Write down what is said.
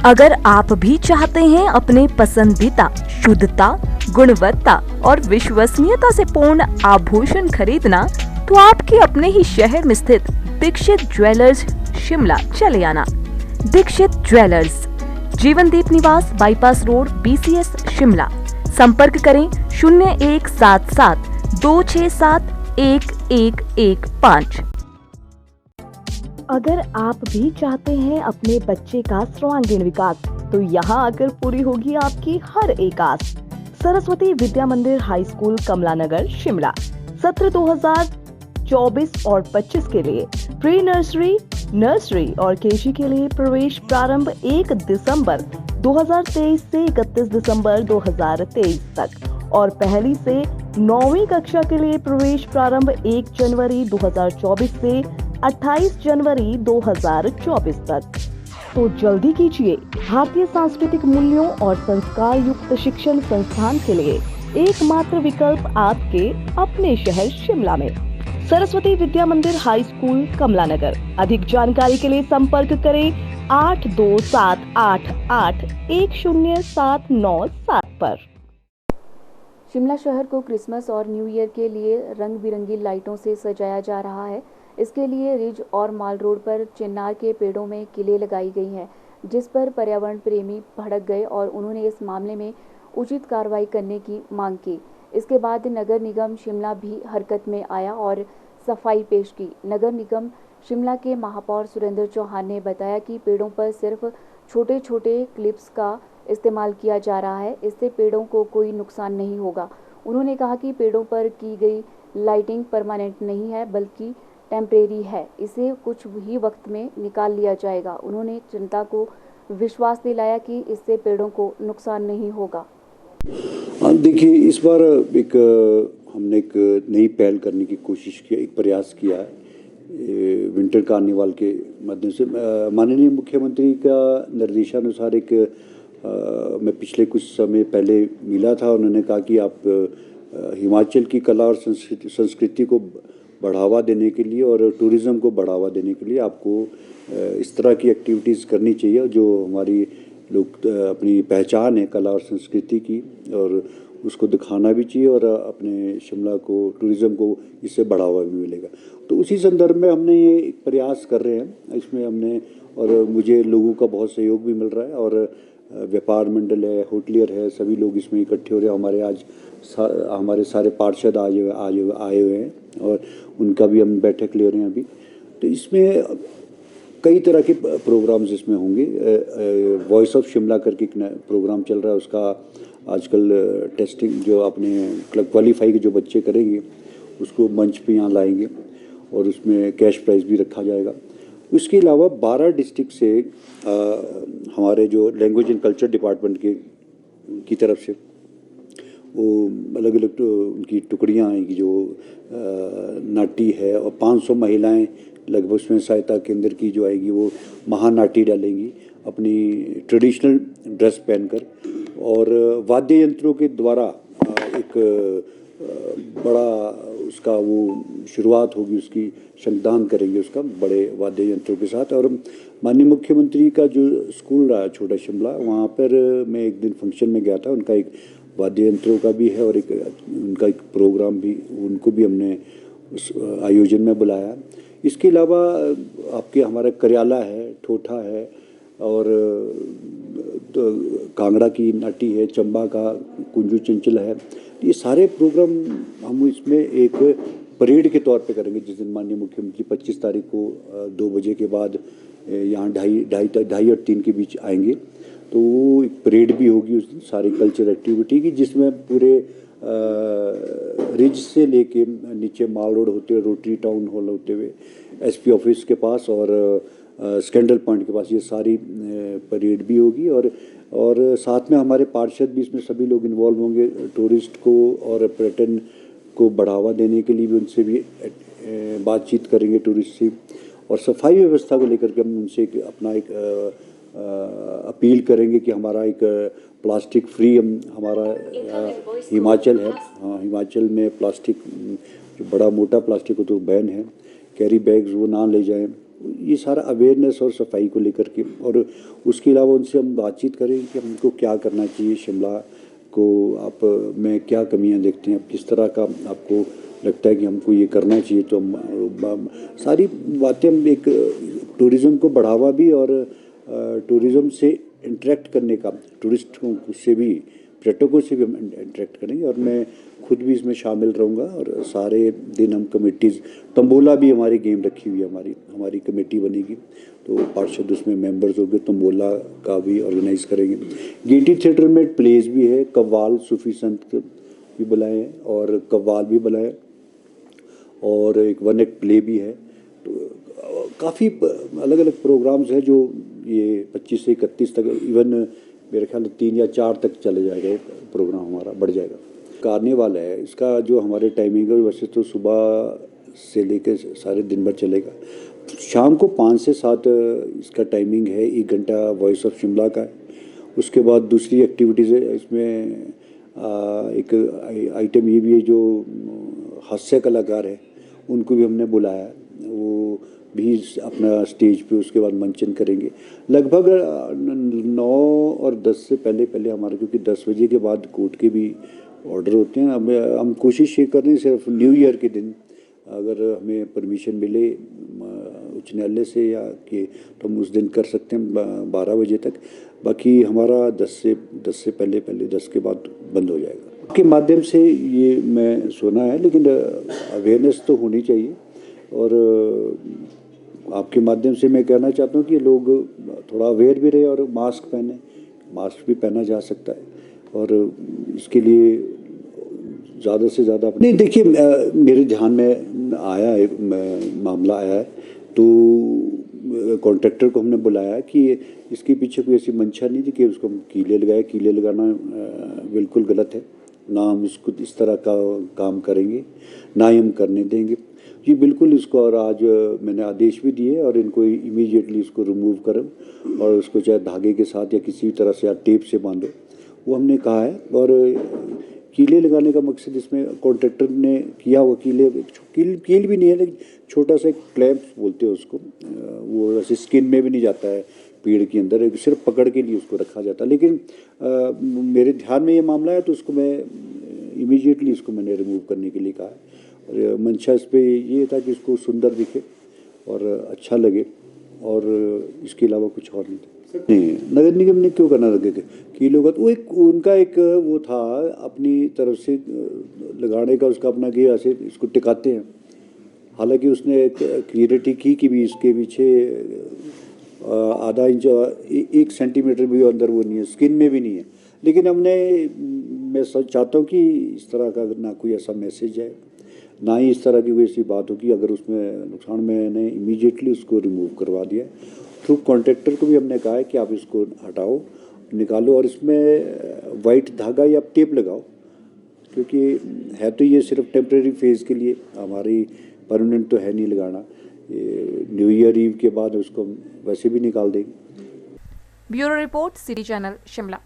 अगर आप भी चाहते हैं अपने पसंदीदा शुद्धता, गुणवत्ता और विश्वसनीयता से पूर्ण आभूषण खरीदना, तो आपके अपने ही शहर में स्थित दीक्षित ज्वेलर्स शिमला चले आना। दीक्षित ज्वेलर्स, जीवनदीप निवास, बाईपास रोड, BCS शिमला। संपर्क करें 0177-267-1115। अगर आप भी चाहते हैं अपने बच्चे का सर्वांगीण विकास, तो यहाँ आकर पूरी होगी आपकी हर एक आस। सरस्वती विद्या मंदिर हाई स्कूल, कमला नगर, शिमला। सत्र 2024 और 25 के लिए प्री नर्सरी, नर्सरी और KG के लिए प्रवेश प्रारंभ 1 दिसंबर 2023 से 31 दिसंबर 2023 तक, और पहली से 9वीं कक्षा के लिए प्रवेश प्रारंभ 1 जनवरी 2024 से 28 जनवरी 2024 तक। तो जल्दी कीजिए, भारतीय सांस्कृतिक मूल्यों और संस्कार युक्त शिक्षण संस्थान के लिए एकमात्र विकल्प आपके अपने शहर शिमला में। सरस्वती विद्या मंदिर हाई स्कूल, कमला नगर। अधिक जानकारी के लिए संपर्क करें 8278810797 पर। शिमला शहर को क्रिसमस और न्यू ईयर के लिए रंग बिरंगी लाइटों से सजाया जा रहा है। इसके लिए रिज और माल रोड पर चिन्नार के पेड़ों में किले लगाई गई हैं, जिस पर पर्यावरण प्रेमी भड़क गए और उन्होंने इस मामले में उचित कार्रवाई करने की मांग की। इसके बाद नगर निगम शिमला भी हरकत में आया और सफाई पेश की। नगर निगम शिमला के महापौर सुरेंद्र चौहान ने बताया कि पेड़ों पर सिर्फ छोटे छोटे क्लिप्स का इस्तेमाल किया जा रहा है, इससे पेड़ों को कोई नुकसान नहीं होगा। उन्होंने कहा कि पेड़ों पर की गई लाइटिंग परमानेंट नहीं है, बल्कि टेम्परेरी है, इसे कुछ ही वक्त में निकाल लिया जाएगा। उन्होंने जनता को विश्वास दिलाया कि इससे पेड़ों को नुकसान नहीं होगा। देखिए, इस बार हमने एक नई पहल करने की कोशिश की, एक प्रयास किया है विंटर कार्निवाल के माध्यम से। माननीय मुख्यमंत्री का निर्देशानुसार मैं पिछले कुछ समय पहले मिला था। उन्होंने कहा कि आप हिमाचल की कला और संस्कृति को बढ़ावा देने के लिए और टूरिज़्म को बढ़ावा देने के लिए आपको इस तरह की एक्टिविटीज़ करनी चाहिए जो हमारी लोग अपनी पहचान है कला और संस्कृति की, और उसको दिखाना भी चाहिए और अपने शिमला को, टूरिज़्म को इससे बढ़ावा भी मिलेगा। तो उसी संदर्भ में हमने ये एक प्रयास कर रहे हैं। इसमें हमने, और मुझे लोगों का बहुत सहयोग भी मिल रहा है, और व्यापार मंडल है, होटलियर है, सभी लोग इसमें इकट्ठे हो रहे हैं। हमारे सारे पार्षद आए हुए हैं और उनका भी हम बैठक ले रहे हैं अभी। तो इसमें कई तरह के प्रोग्राम्स इसमें होंगे। वॉइस ऑफ शिमला करके एक प्रोग्राम चल रहा है, उसका आजकल टेस्टिंग जो अपने क्वालिफाई के जो बच्चे करेंगे उसको मंच पे यहाँ लाएंगे और उसमें कैश प्राइज़ भी रखा जाएगा। उसके अलावा 12 डिस्ट्रिक्ट से हमारे जो लैंग्वेज एंड कल्चर डिपार्टमेंट की तरफ से वो अलग अलग उनकी टुकड़ियाँ आएंगी जो नाटी है, और 500 महिलाएं लगभग उसमें सहायता केंद्र की जो आएगी वो महानाटी डालेंगी अपनी ट्रेडिशनल ड्रेस पहनकर, और वाद्य यंत्रों के द्वारा एक बड़ा उसका वो शुरुआत होगी, उसकी शंखदान करेंगे उसका बड़े वाद्य यंत्रों के साथ। और माननीय मुख्यमंत्री का जो स्कूल रहा छोटा शिमला, वहाँ पर मैं एक दिन फंक्शन में गया था। उनका एक वाद्य यंत्रों का भी है और उनका एक प्रोग्राम भी, उनको भी हमने उस आयोजन में बुलाया। इसके अलावा आपके हमारा करियाला है, ठोठा है, और तो कांगड़ा की नाटी है, चंबा का कुंजू चंचल है। ये सारे प्रोग्राम हम इसमें एक परेड के तौर पे करेंगे। जिस दिन माननीय मुख्यमंत्री 25 तारीख को 2 बजे के बाद यहाँ ढाई और 3 के बीच आएंगे, तो वो एक परेड भी होगी उस दिन, सारी कल्चर एक्टिविटी की, जिसमें पूरे रिज से लेके नीचे माल रोड होते हुए, रोटरी टाउन हॉल होते हुए, SP ऑफिस के पास और स्कैंडल पॉइंट के पास ये सारी परेड भी होगी। और साथ में हमारे पार्षद भी इसमें सभी लोग इन्वॉल्व होंगे। टूरिस्ट को और पर्यटन को बढ़ावा देने के लिए भी उनसे भी बातचीत करेंगे टूरिस्ट से, और सफाई व्यवस्था को लेकर के हम उनसे अपना एक अपील करेंगे कि हमारा एक प्लास्टिक फ्री हमारा हिमाचल है। हाँ, हिमाचल में प्लास्टिक जो बड़ा मोटा प्लास्टिक हो तो बैन है। कैरी बैग्स वो ना ले जाएं, ये सारा अवेयरनेस और सफाई को लेकर के, और उसके अलावा उनसे हम बातचीत करें कि हमको क्या करना चाहिए, शिमला को आप में क्या कमियां देखते हैं, आप किस तरह का आपको लगता है कि हमको ये करना चाहिए। तो हम सारी बातें, हम एक टूरिज़्म को बढ़ावा भी और टूरिज़्म से इंटरेक्ट करने का, टूरिस्टों से भी, पर्यटकों से भी हम इंटरेक्ट करेंगे, और मैं खुद भी इसमें शामिल रहूँगा। और सारे दिन हम कमेटीज़, तंबोला भी हमारी गेम रखी हुई है, हमारी कमेटी बनेगी, तो पार्षद उसमें मेंबर्स होंगे, तंबोला का भी ऑर्गेनाइज करेंगे। गेटी थिएटर में प्लेस भी है, कव्वाल सूफी संत भी बुलाए हैं और कव्वाल भी बुलाए, और एक वन एक्ट प्ले भी है। तो काफ़ी अलग अलग प्रोग्राम्स हैं जो ये 25 से 31 तक, इवन मेरे ख्याल में 3 या 4 तक चले जाएगा, प्रोग्राम हमारा बढ़ जाएगा। कार्निवाल है, इसका जो हमारे टाइमिंग है वैसे तो सुबह से लेकर सारे दिन भर चलेगा। शाम को 5 से 7 इसका टाइमिंग है, 1 घंटा वॉइस ऑफ शिमला का है। उसके बाद दूसरी एक्टिविटीज़ है इसमें, एक आइटम ये भी है, जो हास्य कलाकार है उनको भी हमने बुलाया है, वो भी अपना स्टेज पे उसके बाद मंचन करेंगे। लगभग 9 और 10 से पहले हमारे, क्योंकि 10 बजे के बाद कोर्ट के भी ऑर्डर होते हैं। अब हम कोशिश ये कर रहे हैं सिर्फ न्यू ईयर के दिन अगर हमें परमिशन मिले उच्च न्यायालय से या कि, तो हम उस दिन कर सकते हैं 12 बजे तक। बाकी हमारा 10 से पहले 10 के बाद बंद हो जाएगा। के माध्यम से ये मैं सुना है, लेकिन अवेयरनेस तो होनी चाहिए, और आपके माध्यम से मैं कहना चाहता हूँ कि लोग थोड़ा अवेयर भी रहे और मास्क पहने, मास्क भी पहना जा सकता है, और इसके लिए ज़्यादा से ज़्यादा नहीं, देखिए मेरे ध्यान में आया है, मामला आया है, तो कॉन्ट्रैक्टर को हमने बुलाया कि इसके पीछे कोई ऐसी मंशा नहीं थी कि उसको हम कीले लगाए। कीले लगाना बिल्कुल गलत है, ना हम इसको इस तरह का काम करेंगे, ना ही हम करने देंगे जी, बिल्कुल इसको। और आज मैंने आदेश भी दिए और इनको इमीडिएटली इसको रिमूव करो, और उसको चाहे धागे के साथ या किसी तरह से या टेप से बांधो, वो हमने कहा है। और कीले लगाने का मकसद इसमें कॉन्ट्रैक्टर ने किया हुआ, कील भी नहीं है, लेकिन छोटा सा एक क्लैंप बोलते हैं उसको, वो वैसे स्किन में भी नहीं जाता है पेड़ के अंदर, सिर्फ पकड़ के लिए उसको रखा जाता है। लेकिन मेरे ध्यान में ये मामला है, तो उसको मैं इमीडिएटली इसको मैंने रिमूव करने के लिए कहा है। और मंशा इस पर ये था कि इसको सुंदर दिखे और अच्छा लगे, और इसके अलावा कुछ और नहीं था। नहीं, नगर निगम ने क्यों करना लगे कि लोग, वो एक उनका एक वो था अपनी तरफ से लगाने का, उसका अपना कि ऐसे इसको टिकाते हैं। हालांकि उसने एक क्लियरिटी की कि भी इसके पीछे आधा इंच 1 सेंटीमीटर भी अंदर वो नहीं है, स्किन में भी नहीं है। लेकिन मैं चाहता हूँ कि इस तरह का ना कोई ऐसा मैसेज है, ना ही इस तरह की कोई ऐसी बात हो कि अगर उसमें नुकसान, मैंने इमीडिएटली उसको रिमूव करवा दिया। थ्रू कॉन्ट्रैक्टर को भी हमने कहा है कि आप इसको हटाओ, निकालो, और इसमें वाइट धागा या टेप लगाओ, क्योंकि है तो ये सिर्फ टेम्परेरी फेज़ के लिए, हमारी परमानेंट तो है नहीं लगाना। न्यू ईयर ईव के बाद उसको वैसे भी निकाल देंगे। Bureau report, city channel, Shimla.